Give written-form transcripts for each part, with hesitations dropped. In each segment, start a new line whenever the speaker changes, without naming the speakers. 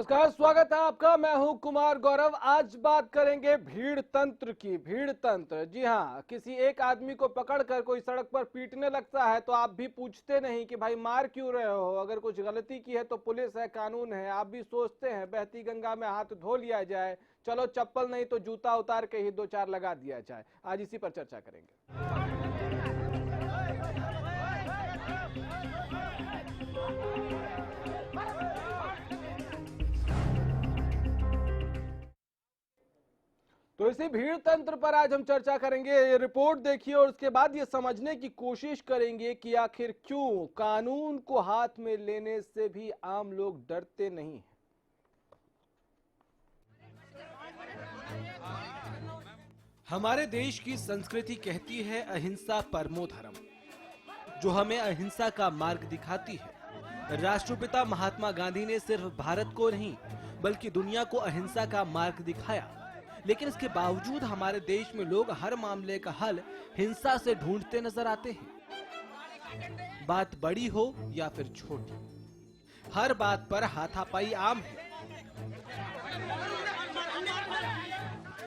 नमस्कार, स्वागत है आपका। मैं हूं कुमार गौरव। आज बात करेंगे भीड़ तंत्र की। भीड़ तंत्र, जी हां, किसी एक आदमी को पकड़कर कोई सड़क पर पीटने लगता है तो आप भी पूछते नहीं कि भाई मार क्यों रहे हो। अगर कुछ गलती की है तो पुलिस है, कानून है, आप भी सोचते हैं बहती गंगा में हाथ धो लिया जाए, चलो चप्पल नहीं तो जूता उतार के ही दो चार लगा दिया जाए। आज इसी पर चर्चा करेंगे। तो इसी भीड़ तंत्र पर आज हम चर्चा करेंगे। ये रिपोर्ट देखिए और उसके बाद ये समझने की कोशिश करेंगे कि आखिर क्यों कानून को हाथ में लेने से भी आम लोग डरते नहीं हैं। हमारे देश की संस्कृति कहती है अहिंसा परमो धर्म, जो हमें अहिंसा का मार्ग दिखाती है। राष्ट्रपिता महात्मा गांधी ने सिर्फ भारत को नहीं बल्कि दुनिया को अहिंसा का मार्ग दिखाया, लेकिन इसके बावजूद हमारे देश में लोग हर मामले का हल हिंसा से ढूंढते नजर आते हैं। बात बड़ी हो या फिर छोटी, हर बात पर हाथापाई आम है।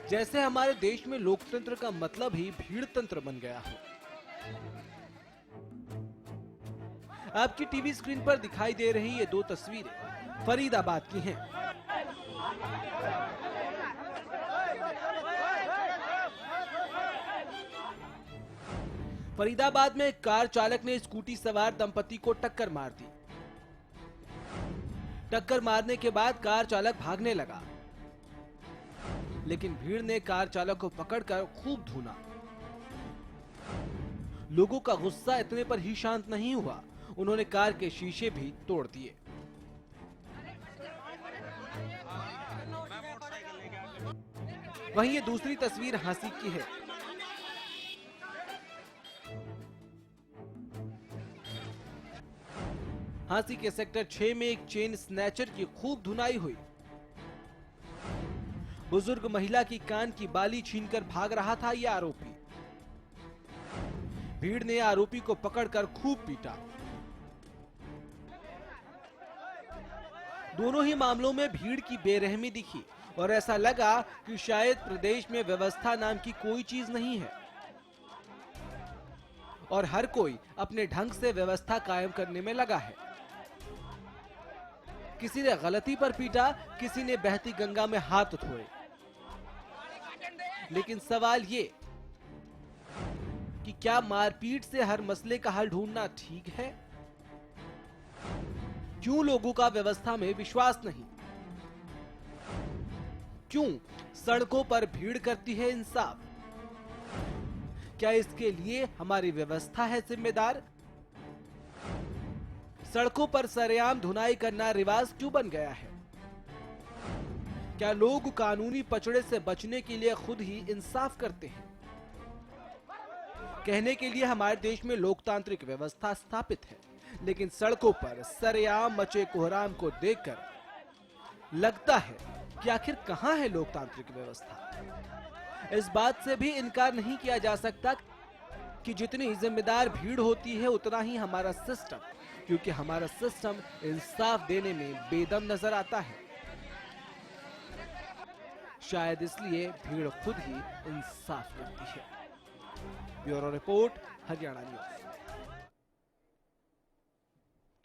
जैसे हमारे देश में लोकतंत्र का मतलब ही भीड़ तंत्र बन गया हो। आपकी टीवी स्क्रीन पर दिखाई दे रही ये दो तस्वीरें फरीदाबाद की हैं। फरीदाबाद में एक कार चालक ने स्कूटी सवार दंपति को टक्कर मार दी। टक्कर मारने के बाद कार चालक भागने लगा, लेकिन भीड़ ने कार चालक को पकड़कर खूब धूना। लोगों का गुस्सा इतने पर ही शांत नहीं हुआ, उन्होंने कार के शीशे भी तोड़ दिए। वहीं ये दूसरी तस्वीर हंसी की है। हांसी के सेक्टर 6 में एक चेन स्नैचर की खूब धुनाई हुई। बुजुर्ग महिला की कान की बाली छीनकर भाग रहा था यह आरोपी। भीड़ ने आरोपी को पकड़कर खूब पीटा। दोनों ही मामलों में भीड़ की बेरहमी दिखी और ऐसा लगा कि शायद प्रदेश में व्यवस्था नाम की कोई चीज नहीं है और हर कोई अपने ढंग से व्यवस्था कायम करने में लगा है। किसी ने गलती पर पीटा, किसी ने बहती गंगा में हाथ धोए। लेकिन सवाल ये कि क्या मारपीट से हर मसले का हल ढूंढना ठीक है? क्यों लोगों का व्यवस्था में विश्वास नहीं? क्यों सड़कों पर भीड़ करती है इंसाफ? क्या इसके लिए हमारी व्यवस्था है जिम्मेदार? सड़कों पर सरेआम धुनाई करना रिवाज क्यों बन गया है? क्या लोग कानूनी पचड़े से बचने के लिए खुद ही इंसाफ करते हैं? कहने के लिए हमारे देश में लोकतांत्रिक व्यवस्था स्थापित है, लेकिन सड़कों पर सरेआम मचे कोहराम को देखकर लगता है कि आखिर कहां है लोकतांत्रिक व्यवस्था। इस बात से भी इनकार नहीं किया जा सकता कि जितनी जिम्मेदार भीड़ होती है उतना ही हमारा सिस्टम, क्योंकि हमारा सिस्टम इंसाफ देने में बेदम नजर आता है। शायद इसलिए भीड़ खुद ही इंसाफ करती है। Bureau report, Haryana news.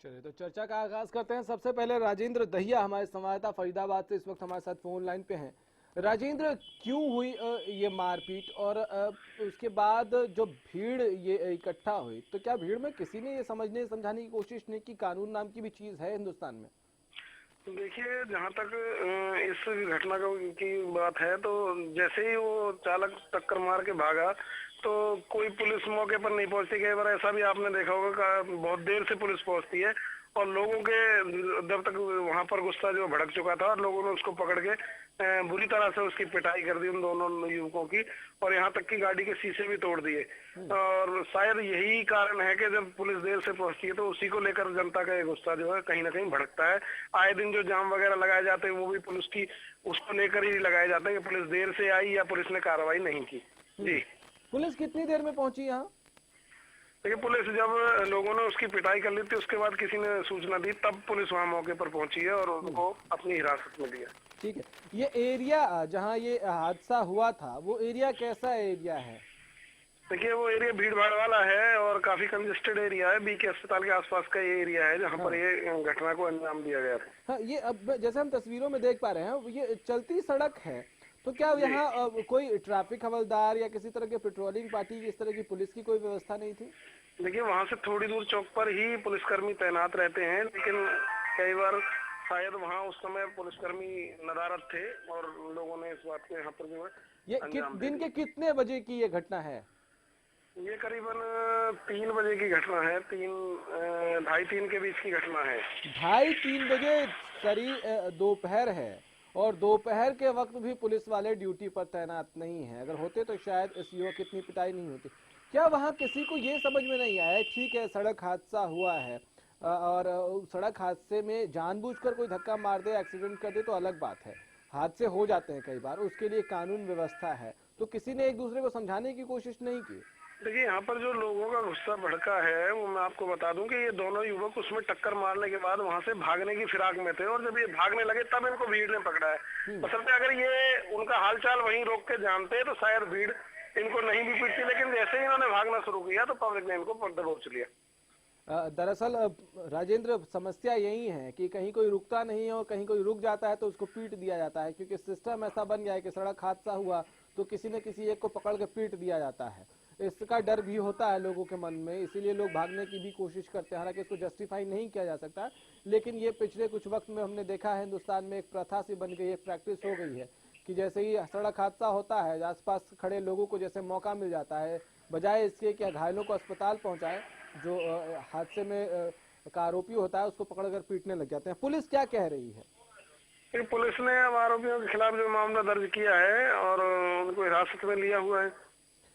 चलिए तो चर्चा का आगाज करते हैं। सबसे पहले राजेंद्र दहिया हमारे संवाददाता फरीदाबाद से इस वक्त हमारे साथ फोन लाइन पे हैं। राजेंद्र, क्यों हुई ये मारपीट और उसके बाद जो भीड़ ये इकट्ठा हुई, तो क्या भीड़ में किसी ने ये समझाने की कोशिश नहीं की कानून नाम की भी चीज है हिंदुस्तान में?
देखिए, जहाँ तक इस घटना की बात है, तो जैसे ही वो चालक टक्कर मार के भागा तो कोई पुलिस मौके पर नहीं पहुंचती। कई बार ऐसा भी आपने देखा होगा, बहुत देर से पुलिस पहुंचती है और लोगों के जब तक वहां पर गुस्सा जो भड़क चुका था और लोगों ने उसको पकड़ के बुरी तरह से उसकी पिटाई कर दी उन दोनों युवकों की, और यहाँ तक कि गाड़ी के शीशे भी तोड़ दिए। और शायद यही कारण है कि जब पुलिस देर से पहुंचती है तो उसी को लेकर जनता का ये गुस्सा जो है कहीं ना कहीं भड़कता है। आए दिन जो जाम वगैरह लगाए जाते हैं वो भी पुलिस की उसको लेकर ही लगाए जाते हैं कि पुलिस देर से आई या पुलिस ने कार्रवाई नहीं की। जी,
पुलिस कितनी देर में पहुंची यहाँ?
देखिए, पुलिस जब लोगों ने उसकी पिटाई कर ली थी, उसके बाद किसी ने सूचना दी, तब पुलिस वहां मौके पर पहुंची है और उनको अपनी हिरासत में लिया।
ठीक है, ये एरिया जहाँ ये हादसा हुआ था वो एरिया कैसा एरिया है?
देखिए, वो एरिया भीड़ भाड़ वाला है और काफी कंजेस्टेड एरिया है। बीके अस्पताल के आसपास का ये एरिया है जहाँ पर ये घटना को अंजाम दिया गया था।
हाँ, ये अब जैसे हम तस्वीरों में देख पा रहे हैं ये चलती सड़क है, तो क्या यहाँ कोई ट्रैफिक हवलदार या किसी तरह के पेट्रोलिंग पार्टी इस तरह की पुलिस की कोई व्यवस्था नहीं थी?
देखिए, वहां से थोड़ी दूर चौक पर ही पुलिसकर्मी तैनात रहते हैं, लेकिन कई बार शायद वहां उस समय पुलिसकर्मी नदारद थे और लोगों ने इस बात को यहाँ पर जो है
ये दिन के कितने बजे की ये घटना है?
ये करीबन 3 बजे की घटना है। 2:30-3 के बीच की घटना है।
2:30-3 बजे दोपहर है और दोपहर के वक्त भी पुलिस वाले ड्यूटी पर तैनात नहीं है। अगर होते तो शायद इस युवक की इतनी पिटाई नहीं होती। क्या वहाँ किसी को ये समझ में नहीं आया? ठीक है, सड़क हादसा हुआ है और सड़क हादसे में जानबूझकर कोई धक्का मार दे, एक्सीडेंट कर दे तो अलग बात है। हादसे हो जाते हैं कई बार, उसके लिए कानून व्यवस्था है, तो किसी ने एक दूसरे को समझाने की कोशिश नहीं की?
देखिए, यहाँ पर जो लोगों का गुस्सा भड़का है वो मैं आपको बता दूं कि ये दोनों युवक उसमें टक्कर मारने के बाद वहां से भागने की फिराक में थे और जब ये भागने लगे तब इनको भीड़ ने पकड़ा है। बशर्ते अगर ये उनका हालचाल वहीं रोक के जानते तो शायद भीड़ इनको नहीं भी पीटती, लेकिन जैसे ही इन्होंने भागना शुरू किया तो पब्लिक ने इनको दबोच लिया।
दरअसल राजेंद्र, समस्या यही है कि कहीं कोई रुकता नहीं है और कहीं कोई रुक जाता है तो उसको पीट दिया जाता है, क्योंकि सिस्टम ऐसा बन गया है कि सड़क हादसा हुआ तो किसी न किसी एक को पकड़ के पीट दिया जाता है। इसका डर भी होता है लोगों के मन में, इसीलिए लोग भागने की भी कोशिश करते हैं। हालांकि इसको जस्टिफाई नहीं किया जा सकता, लेकिन ये पिछले कुछ वक्त में हमने देखा है हिंदुस्तान में एक प्रथा सी बन गई है, एक प्रैक्टिस हो गई है कि जैसे ही सड़क हादसा होता है आसपास खड़े लोगों को जैसे मौका मिल जाता है, बजाय इसके कि घायलों को अस्पताल पहुंचाए, जो हादसे में का आरोपी होता है उसको पकड़कर पीटने लग जाते हैं। पुलिस क्या कह रही है?
पुलिस ने अब आरोपियों के खिलाफ जो मामला दर्ज किया है और उनको हिरासत में लिया हुआ है।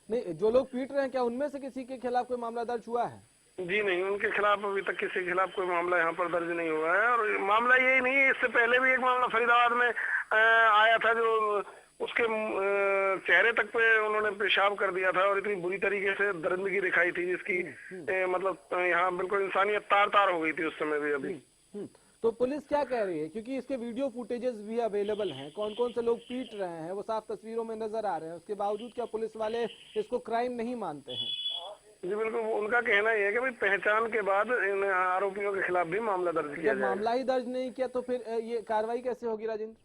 नहीं, जो लोग पीट रहे हैं क्या उनमें से किसी के खिलाफ कोई मामला दर्ज हुआ है?
जी नहीं, उनके खिलाफ अभी तक किसी के खिलाफ कोई मामला यहाँ पर दर्ज नहीं हुआ है। और मामला यही नहीं है, इससे पहले भी एक मामला फरीदाबाद में आया था, जो उसके चेहरे तक पे उन्होंने पेशाब कर दिया था और इतनी बुरी तरीके से दर्दगी दिखाई थी जिसकी मतलब यहाँ बिल्कुल इंसानियत तार तार हो गई थी उस समय भी। अभी
तो पुलिस क्या कह रही है, क्योंकि इसके वीडियो फुटेजेस भी अवेलेबल हैं, कौन कौन से लोग पीट रहे हैं वो साफ तस्वीरों में नजर आ रहे हैं, उसके बावजूद क्या पुलिस वाले इसको क्राइम नहीं मानते हैं?
जी बिल्कुल, उनका कहना यह है कि भाई पहचान के बाद इन आरोपियों के खिलाफ भी मामला दर्ज किया जाए।
मामला ही दर्ज नहीं किया तो फिर ये कार्रवाई कैसे होगी राजेंद्र?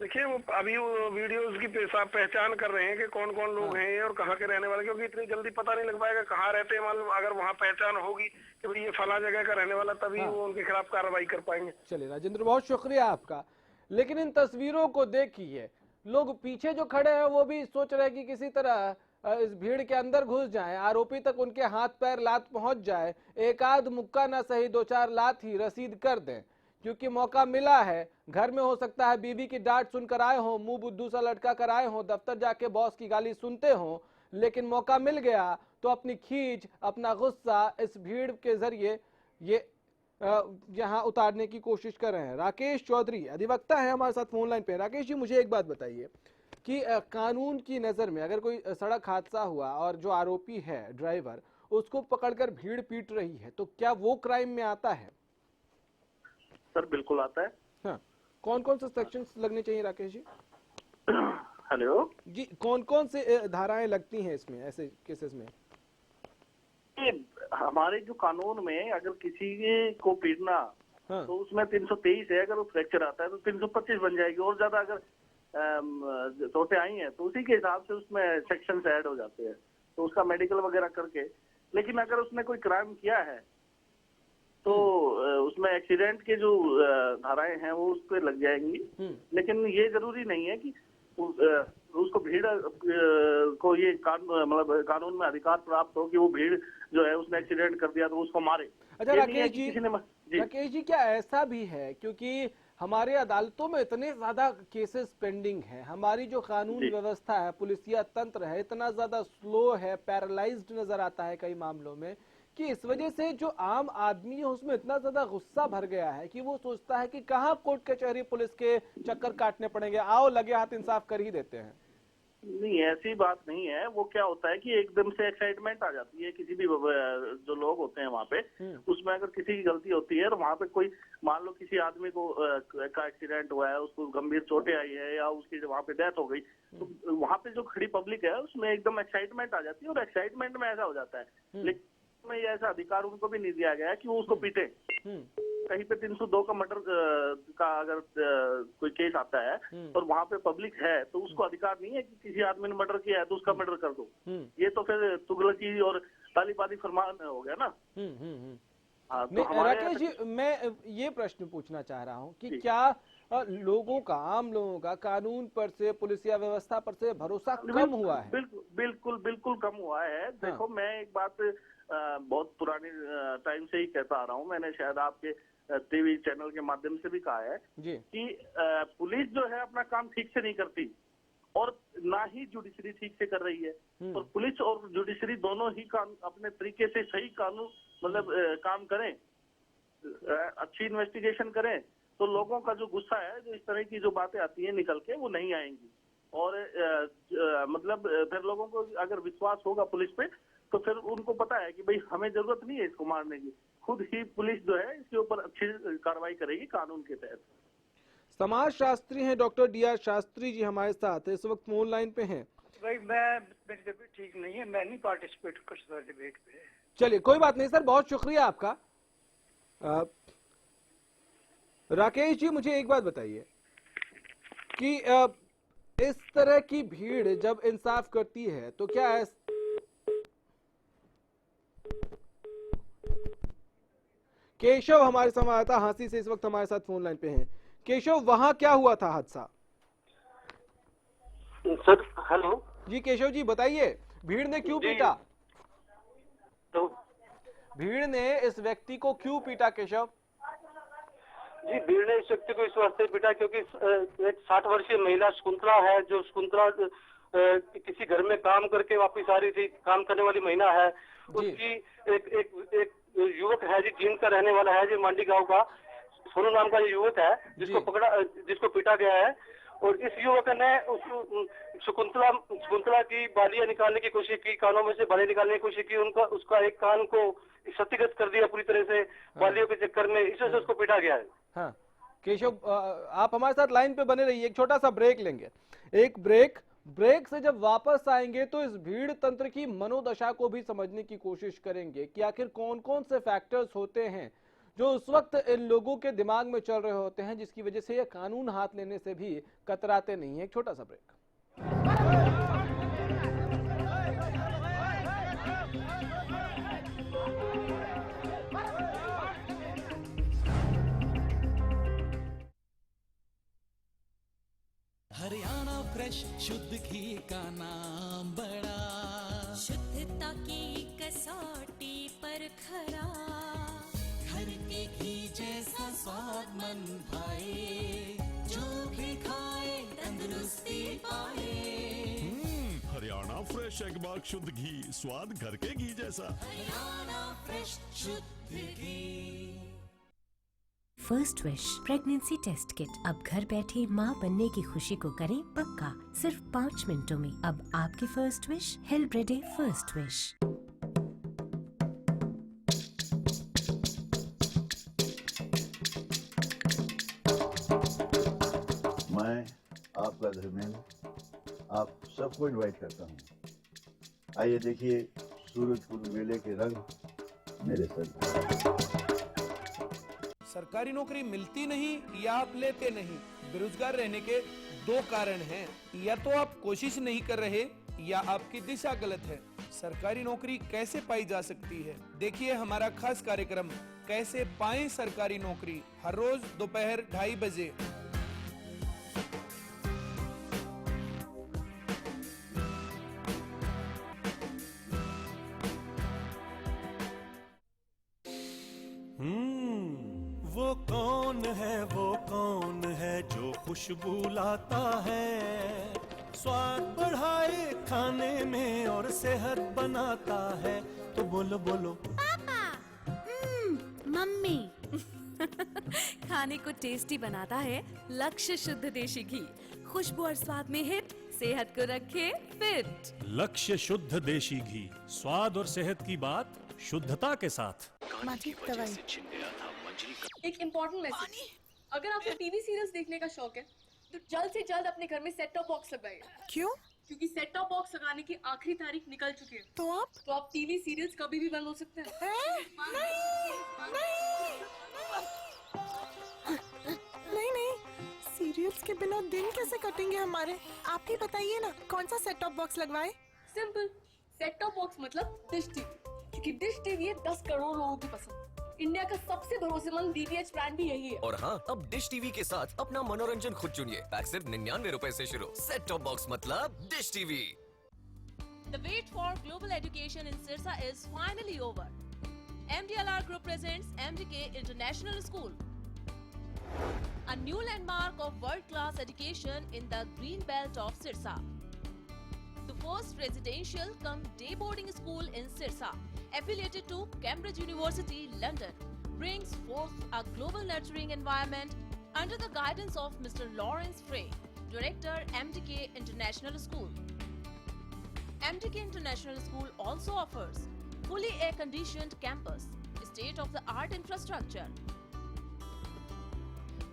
देखिए, वो अभी वो वीडियोस की पहचान कर रहे हैं कि कौन कौन लोग हैं और कहाँ के रहने वाले, क्योंकि इतनी जल्दी पता नहीं लग पाएगा कहाँ रहते हैं। मालूम अगर वहाँ पहचान होगी कि भाई ये फला जगह का रहने वाला, तभी वो उनके खिलाफ कार्रवाई कर पाएंगे।
चलिए राजेंद्र, बहुत शुक्रिया आपका। लेकिन इन तस्वीरों को देखिए, लोग पीछे जो खड़े हैं वो भी सोच रहे हैं कि किसी तरह इस भीड़ के अंदर घुस जाएं, आरोपी तक उनके हाथ पैर लात पहुंच जाए, एक आध मुक्का ना सही 2-4 लात ही रसीद कर दें, क्योंकि मौका मिला है। घर में हो सकता है बीवी की डांट सुनकर आए हो, मुंह बुद्धू सा लटका कर आए हो, दफ्तर जाके बॉस की गाली सुनते हो, लेकिन मौका मिल गया तो अपनी खींच, अपना गुस्सा इस भीड़ के जरिए ये यहाँ उतारने की कोशिश कर रहे हैं। राकेश चौधरी अधिवक्ता है हमारे साथ फोन लाइन पे। राकेश जी, मुझे एक बात बताइए कि कानून की नजर में अगर कोई सड़क हादसा हुआ और जो आरोपी है ड्राइवर, उसको पकड़कर भीड़ पीट रही है, तो क्या वो क्राइम में आता है?
सर बिल्कुल आता है।
हाँ, कौन कौन से सेक्शंस लगने चाहिए राकेश जी?
हेलो
जी, कौन कौन से धाराएं लगती हैं इसमें, ऐसे केसेस में?
हमारे जो कानून में अगर किसी को पीटना,
हाँ,
तो उसमें 323 है, अगर वो फ्रैक्चर आता है तो 325 बन जाएगी, और ज्यादा अगर चोटें आई हैं तो उसी के हिसाब से उसमें सेक्शन ऐड हो जाते हैं, तो उसका मेडिकल वगैरह करके। लेकिन अगर उसने कोई क्राइम किया है तो उसमें एक्सीडेंट के जो धाराएं हैं वो उस पर लग जाएंगी। लेकिन ये जरूरी नहीं है कि उसको भीड़ को ये मतलब कानून में अधिकार प्राप्त हो कि वो भीड़ जो है उसने एक्सीडेंट कर दिया तो उसको मारे।
अच्छा राकेश जी, क्या ऐसा भी है, क्योंकि हमारे अदालतों में इतने ज्यादा केसेस पेंडिंग हैं, हमारी जो कानून व्यवस्था है, पुलिसिया तंत्र है, इतना ज्यादा स्लो है, पैरालाइज्ड नजर आता है कई मामलों में, कि इस वजह से जो आम आदमी है उसमें इतना ज्यादा गुस्सा भर गया है कि वो सोचता है कि कहाँ कोर्ट कचहरी पुलिस के चक्कर काटने पड़ेंगे, आओ लगे हाथ इंसाफ कर ही देते हैं।
नहीं, ऐसी बात नहीं है। वो क्या होता है कि एकदम से एक्साइटमेंट आ जाती है किसी भी जो लोग होते हैं वहाँ पे, उसमें अगर किसी की गलती होती है और वहाँ पे कोई मान लो किसी आदमी को का एक्सीडेंट हुआ है, उसको गंभीर चोटें आई है या उसकी वहाँ पे डेथ हो गई, तो वहाँ पे जो खड़ी पब्लिक है उसमें एकदम एक्साइटमेंट आ जाती है और एक्साइटमेंट में ऐसा हो जाता है। लेकिन में ये ऐसा अधिकार उनको भी नहीं दिया गया है कि वो उसको पीटे। कहीं पे 302 का मर्डर का अगर कोई केस आता है और वहाँ पे पब्लिक है तो उसको अधिकार नहीं है कि किसी आदमी ने मर्डर किया है तो उसका मर्डर कर दो। ये तो फिर तुगलकी और तालीबानी फरमान हो गया ना। हाँ, तो
राकेश जी, मैं ये प्रश्न पूछना चाह रहा हूँ कि क्या लोगों का, आम लोगों का कानून पर से, पुलिसिया व्यवस्था पर से भरोसा कम हुआ है?
बिल्कुल कम हुआ है। देखो, मैं एक बात बहुत पुरानी टाइम से ही कहता आ रहा हूँ, मैंने शायद आपके टीवी चैनल के माध्यम से भी कहा है कि पुलिस जो है अपना काम ठीक से नहीं करती और ना ही जुडिशरी ठीक से कर रही है। और पुलिस और जुडिशरी दोनों ही अपने तरीके से सही कानून मतलब काम करें, अच्छी इन्वेस्टिगेशन करें, तो लोगों का जो गुस्सा है, जो इस तरह की जो बातें आती है निकल के, वो नहीं आएंगी। और मतलब फिर लोगों को अगर विश्वास होगा पुलिस पे तो फिर उनको पता है कि भाई हमें जरूरत नहीं है इसको मारने की, खुद ही पुलिस जो है इसके ऊपर अच्छी कार्रवाई करेगी कानून के तहत।
समाज शास्त्री हैं डॉक्टर D.R. शास्त्री जी हमारे साथ इस वक्त फोन लाइन पे हैं।
भाई मेरी तबीयत ठीक नहीं है, मैं नहीं पार्टिसिपेट कर सकता डिबेट पे।
चलिए, कोई बात नहीं सर, बहुत शुक्रिया आपका। राकेश जी, मुझे एक बात बताइए कि इस तरह की भीड़ जब इंसाफ करती है तो क्या केशव हमारे संवाददाता हांसी से इस वक्त हमारे साथ फोन लाइन पे हैं। केशव, वहां क्या हुआ था हादसा?
सर हेलो
जी केशव जी, बताइए, भीड़ ने क्यों पीटा?
तो
भीड़ ने इस व्यक्ति को क्यों पीटा केशव?
जी, भीड़ ने इस व्यक्ति को इस वास्ते पीटा क्योंकि एक 60 वर्षीय महिला शकुंतला है, जो शकुंतला किसी घर में काम करके वापस आ रही थी, काम करने वाली महिला है। उसकी एक युवक है जी, जींद का रहने वाला है जी, मांडी गांव का, सोनू नाम का युवक है जिसको पीटा गया है। और इस युवक ने शकुंतला की बालियां निकालने की कोशिश की, कानों में से बालियां निकालने की कोशिश की, उसका एक कान को क्षतिग्रस्त कर दिया पूरी तरह से बालियों के चक्कर में, इस वजह से उसको पीटा गया है।
हाँ केशव, आप हमारे साथ लाइन पे बने रहिए, एक छोटा सा ब्रेक लेंगे। एक ब्रेक से जब वापस आएंगे तो इस भीड़ तंत्र की मनोदशा को भी समझने की कोशिश करेंगे कि आखिर कौन कौन से फैक्टर्स होते हैं जो उस वक्त इन लोगों के दिमाग में चल रहे होते हैं, जिसकी वजह से ये कानून हाथ लेने से भी कतराते नहीं है। एक छोटा सा ब्रेक।
हरियाणा फ्रेश शुद्ध घी का नाम बड़ा,
शुद्धता की कसौटी पर खरा,
घर के घी जैसा स्वाद मन भाए, जो भी खाए तंदुरुस्ती पाए।
हरियाणा फ्रेश एगबाग शुद्ध घी, स्वाद घर के घी जैसा।
हरियाणा फ्रेश शुद्ध घी।
First wish pregnancy test kit, अब घर बैठे माँ बनने की खुशी को करें पक्का, सिर्फ 5 मिनटों में। अब आपकी फर्स्ट विश हेल्ब्रेडे फर्स्ट विश।
मैं आपका धर्मेंद्र आप सबको इनवाइट करता हूँ। आइए देखिए सूरजकुंड मेले के रंग मेरे साथ।
सरकारी नौकरी मिलती नहीं या आप लेते नहीं, बेरोजगार रहने के 2 कारण हैं। या तो आप कोशिश नहीं कर रहे या आपकी दिशा गलत है। सरकारी नौकरी कैसे पाई जा सकती है, देखिए हमारा खास कार्यक्रम कैसे पाएं सरकारी नौकरी, हर रोज दोपहर 2:30 बजे।
वो कौन है जो खुशबू लाता है, स्वाद बढ़ाए खाने में और सेहत बनाता है। तो बोलो बोलो
पापा, मम्मी। खाने को टेस्टी बनाता है लक्ष्य शुद्ध देशी घी, खुशबू और स्वाद में हिट सेहत को रखे फिट।
लक्ष्य शुद्ध देशी घी, स्वाद और सेहत की बात शुद्धता के साथ।
एक इम्पोर्टेंट मैसेज, अगर आपको टीवी सीरियल्स देखने का शौक है तो जल्द से जल्द अपने घर में सेट टॉप बॉक्स लगाइए।
क्यों?
क्योंकि सेट टॉप बॉक्स लगाने की आखिरी तारीख निकल चुकी है।
तो आप
टीवी सीरियल्स कभी भी बंद हो सकते हैं।
नहीं, सीरियल्स के बिना दिन कैसे कटेंगे हमारे? आप ही बताइए ना, कौन सा सेट टॉप बॉक्स लगवाए?
सिंपल, सेट टॉप बॉक्स मतलब डिश टीवी, क्योंकि डिश टीवी है 10 करोड़ लोगों की पसंद। इंडिया का सबसे भरोसेमंद डीटीएच ब्रांड भी यही है।
और हाँ, अब डिश टीवी के साथ अपना मनोरंजन खुद चुनिए। पैक सिर्फ 99 रुपए से शुरू। सेट टॉप बॉक्स मतलब dish TV.
The wait for global education in Sirsa is finally over. MDLR Group presents MDK International School, a new landmark of world-class education in the green belt of Sirsa. The first residential cum day boarding school in Sirsa, affiliated to Cambridge University, London, brings forth a global nurturing environment under the guidance of Mr. Lawrence Frey, Director, MDK International School. MDK International School also offers fully air-conditioned campus, state-of-the-art infrastructure,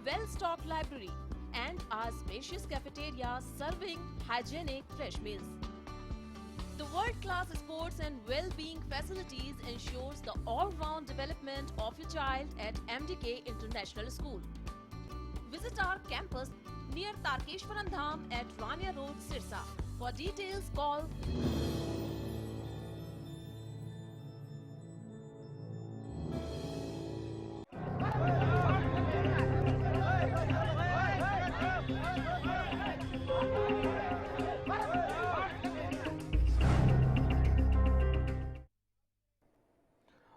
well-stocked library, and a spacious cafeteria serving hygienic fresh meals. The world-class sports and well-being facilities ensures the all-round development of your child at MDK International School. Visit our campus near Tarkeshwaram Dham at Rania Road, Sirsa. For details, call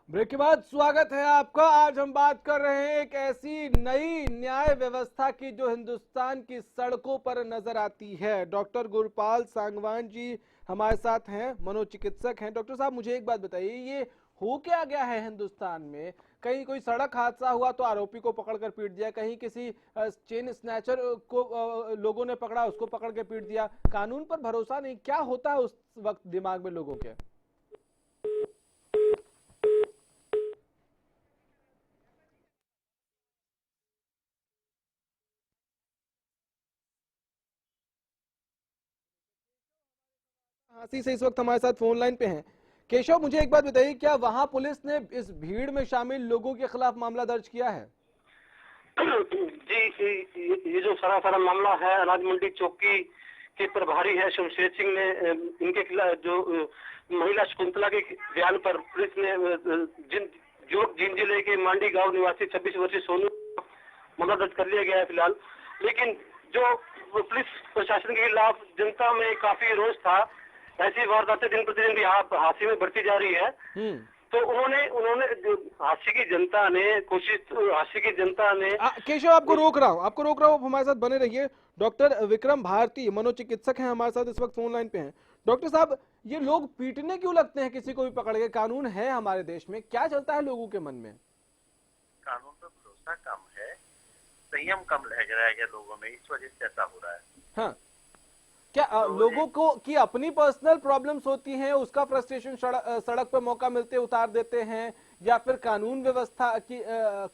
break के बाद स्वागत है आपका। आज हम बात कर रहे हैं एक ऐसी नई न्याय व्यवस्था की जो हिंदुस्तान की सड़कों पर नजर आती है। डॉक्टर गुरपाल सांगवान जी हमारे साथ हैं, मनोचिकित्सक हैं। डॉक्टर साहब, मुझे एक बात बताइए, ये हो क्या गया है हिंदुस्तान में? कहीं कोई सड़क हादसा हुआ तो आरोपी को पकड़कर पीट दिया, कहीं किसी चेन स्नैचर को लोगों ने पकड़ा, उसको पकड़ के पीट दिया। कानून पर भरोसा नहीं। क्या होता है उस वक्त दिमाग में लोगों के? हाथी से इस वक्त हमारे साथ फोन लाइन पे हैं। केशव, मुझे एक बात बताइए, क्या वहां पुलिस ने इस भीड़ में शामिल लोगों के खिलाफ मामला दर्ज किया है?
जी, ये जो सारा मामला है, अनाज मंडी चौकी के प्रभारी है शमशेर सिंह ने, इनके खिलाफ जो महिला शकुंतला के बयान पर पुलिस ने जिन जिले के मांडी गांव निवासी 26 वर्षीय सोनू मामला दर्ज कर लिया गया है फिलहाल। लेकिन जो पुलिस प्रशासन के खिलाफ जनता में काफी रोष था, ऐसी वारदातें दिन प्रतिदिन यहाँ हादसे में बढ़ती जा रही है। तो उन्होंने हादसे की जनता ने
केशव, आपको रोक रहा हूँ, हमारे साथ बने रहिए। डॉक्टर विक्रम भारती मनोचिकित्सक हैं, हमारे साथ इस वक्त फोन लाइन पे हैं। डॉक्टर साहब, ये लोग पीटने क्यों लगते हैं किसी को भी पकड़ के? कानून है हमारे देश में, क्या चलता है लोगों के मन में?
कानून पर भरोसा कम है, संयम कम रह गया है लोगों में, इस वजह से ऐसा हो रहा है। हाँ,
क्या लोगों को की अपनी पर्सनल प्रॉब्लम्स होती हैं, उसका फ्रस्ट्रेशन सड़क पर मौका मिलते उतार देते हैं, या फिर कानून व्यवस्था की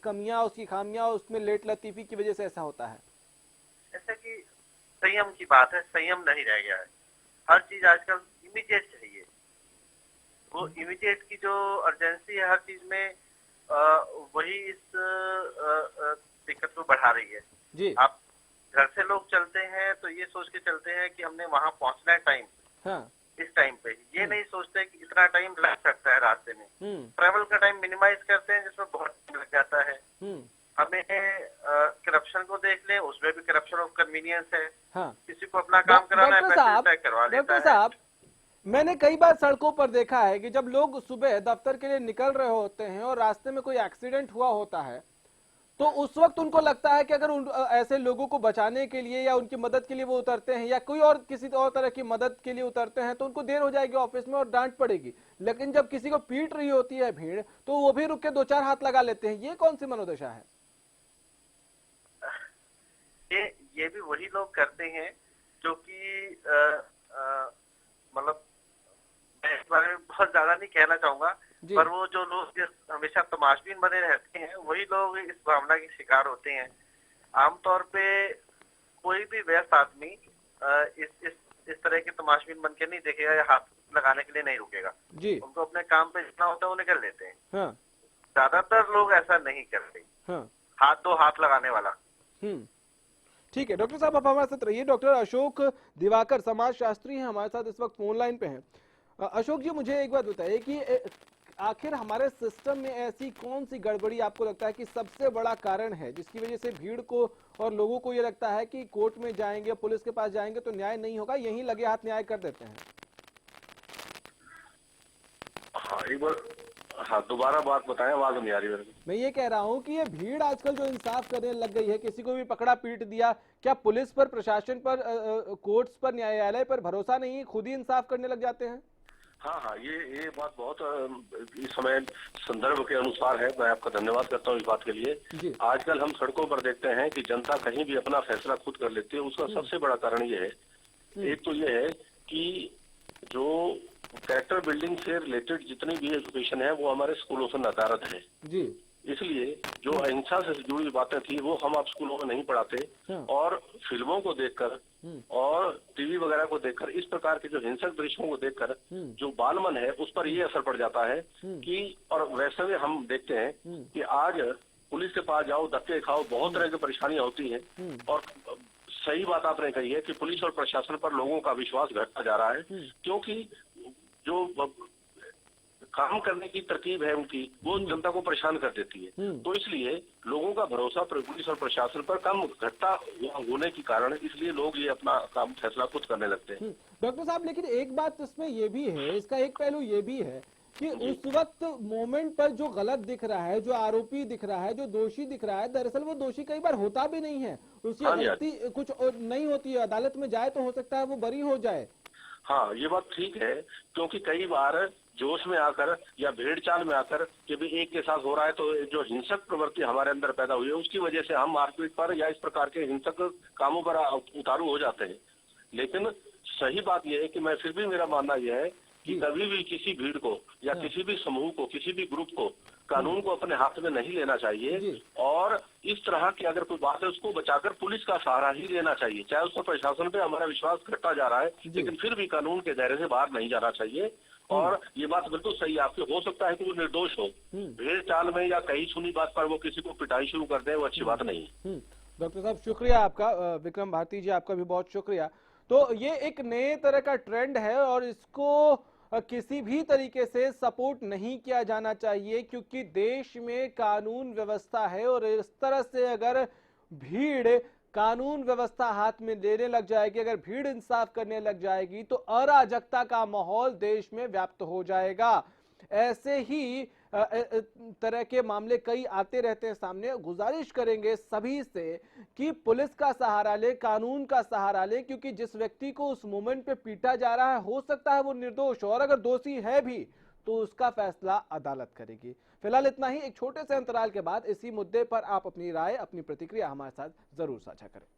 कमियां, उसकी खामियां, उसमें लेट लतीफी की वजह से ऐसा होता है?
ऐसा कि संयम की बात है, संयम नहीं रह गया है। हर चीज आजकल इमीडिएट चाहिए, वो इमीडिएट की जो अर्जेंसी है हर चीज में, वही इस दिक्कत को बढ़ा रही है जी। आप घर से लोग चलते हैं तो ये सोच के चलते हैं कि हमने वहां पहुंचना है टाइम, हाँ। इस टाइम पे ये नहीं सोचते कि इतना टाइम लग सकता है रास्ते में। ट्रैवल का टाइम मिनिमाइज करते हैं जिसमें बहुत टाइम लग जाता है। हमें करप्शन को देख लें, उसमें भी करप्शन ऑफ कन्वीनियंस है, हाँ। किसी को अपना काम कराना है, पैसे तय करवा लेता है। साहब,
मैंने कई बार सड़कों पर देखा है कि जब लोग सुबह दफ्तर के लिए निकल रहे होते हैं और रास्ते में कोई एक्सीडेंट हुआ होता है, तो उस वक्त उनको लगता है कि अगर ऐसे लोगों को बचाने के लिए या उनकी मदद के लिए वो उतरते हैं, या कोई और किसी और तरह की मदद के लिए उतरते हैं, तो उनको देर हो जाएगी ऑफिस में और डांट पड़ेगी। लेकिन जब किसी को पीट रही होती है भीड़, तो वो भी रुक के 2-4 हाथ लगा लेते हैं। ये कौन सी मनोदशा है?
ये भी वही लोग करते हैं जो कि
ज्यादा नहीं कहना चाहूंगा,
जी।
पर वो जो लोग हमेशा तमाशबीन बने रहते हैं वही लोग इस भावना के शिकार होते हैं। आमतौर पे कोई भी व्यस्त आदमी इस तरह के तमाशबीन बन के नहीं देखेगा या हाथ लगाने के लिए नहीं रुकेगा।
जी।
उनको अपने काम पे जितना होता है वो निकल लेते हैं।
हाँ।
ज्यादातर लोग ऐसा नहीं करते।
हाँ।
हाथ दो हाथ लगाने वाला।
ठीक है डॉक्टर साहब, आप हमारे साथ रहिए। डॉक्टर अशोक दिवाकर समाज शास्त्री हैं, हमारे साथ इस वक्त फोन लाइन पे हैं। अशोक जी, मुझे एक बात बताइए कि आखिर हमारे सिस्टम में ऐसी कौन सी गड़बड़ी आपको लगता है कि सबसे बड़ा कारण है जिसकी वजह से भीड़ को और लोगों को ये लगता है कि कोर्ट में जाएंगे, पुलिस के पास जाएंगे तो न्याय नहीं होगा, यहीं लगे हाथ न्याय कर देते हैं?
हाँ, एक बार दोबारा बात बताएं, आवाज नहीं आ रही मेरे को।
मैं ये कह रहा हूँ कि ये भीड़ आजकल जो इंसाफ करने लग गई है, किसी को भी पकड़ा पीट दिया, क्या पुलिस पर, प्रशासन पर, कोर्ट्स पर, न्यायालय पर भरोसा नहीं, खुद ही इंसाफ करने लग जाते हैं?
हाँ, ये बात बहुत इस समय संदर्भ के अनुसार है। मैं आपका धन्यवाद करता हूँ इस बात के लिए। आजकल हम सड़कों पर देखते हैं कि जनता कहीं भी अपना फैसला खुद कर लेती है। उसका सबसे बड़ा कारण ये है, एक तो ये है कि जो कैरेक्टर बिल्डिंग से रिलेटेड जितनी भी एजुकेशन है वो हमारे स्कूलों से नदारद है
जी।
इसलिए जो अहिंसा से जुड़ी बातें थी वो हम आप स्कूलों में नहीं पढ़ाते और फिल्मों को देखकर और टीवी वगैरह को देखकर इस प्रकार के जो हिंसक दृश्यों को देखकर जो बालमन है उस पर ये असर पड़ जाता है कि, और वैसे भी हम देखते हैं कि आज पुलिस के पास जाओ, धक्के खाओ, बहुत तरह की परेशानियां होती हैं। और सही बात आपने कही है कि पुलिस और प्रशासन पर लोगों का विश्वास घटता जा रहा है, क्योंकि जो काम करने की तरकीब है उनकी वो जनता को परेशान कर देती है। तो इसलिए लोगों का भरोसा पुलिस और प्रशासन पर कम घटता होने के कारण इसलिए लोग ये अपना काम फैसला खुद करने लगते हैं।
डॉक्टर साहब, लेकिन एक बात इसमें ये भी है, इसका एक पहलू ये भी है कि उस वक्त मोमेंट पर जो गलत दिख रहा है, जो आरोपी दिख रहा है, जो दोषी दिख रहा है, दरअसल वो दोषी कई बार होता भी नहीं है, उसकी गलती कुछ नहीं होती है, अदालत में जाए तो हो सकता है वो बरी हो जाए।
हाँ, ये बात ठीक है, क्योंकि कई बार जोश में आकर या भेड़ चाल में आकर कि भी एक के साथ हो रहा है तो जो हिंसक प्रवृत्ति हमारे अंदर पैदा हुई है उसकी वजह से हम मारपीट पर या इस प्रकार के हिंसक कामों पर उतारू हो जाते हैं। लेकिन सही बात यह है कि मैं फिर भी मेरा मानना यह है कि कभी भी किसी भीड़ को या किसी भी समूह को, किसी भी ग्रुप को कानून को अपने हाथ में नहीं लेना चाहिए और इस तरह की अगर कोई बात है उसको बचाकर पुलिस का सहारा ही लेना चाहिए। चाहे उसको प्रशासन पे हमारा विश्वास घटता जा रहा है लेकिन फिर भी कानून के दायरे से बाहर नहीं जाना चाहिए। और ये बात बिल्कुल सही है आपकी, हो सकता है कि वो निर्दोष हो, भेड़ चाल में या कहीं सुनी बात पर वो किसी को पिटाई शुरू कर दे, वो अच्छी बात नहीं है।
डॉक्टर साहब शुक्रिया आपका, विक्रम भारती जी आपका भी बहुत शुक्रिया। तो ये एक नए तरह का ट्रेंड है और इसको किसी भी तरीके से सपोर्ट नहीं किया जाना चाहिए, क्योंकि देश में कानून व्यवस्था है और इस तरह से अगर भीड़ कानून व्यवस्था हाथ में लेने लग जाएगी, अगर भीड़ इंसाफ करने लग जाएगी तो अराजकता का माहौल देश में व्याप्त हो जाएगा। ऐसे ही तरह के मामले कई आते रहते हैं सामने। गुजारिश करेंगे सभी से कि पुलिस का सहारा ले, कानून का सहारा ले, क्योंकि जिस व्यक्ति को उस मोमेंट पे पीटा जा रहा है हो सकता है वो निर्दोष हो और अगर दोषी है भी तो उसका फैसला अदालत करेगी। फिलहाल इतना ही। एक छोटे से अंतराल के बाद इसी मुद्दे पर आप अपनी राय, अपनी प्रतिक्रिया हमारे साथ जरूर साझा करें।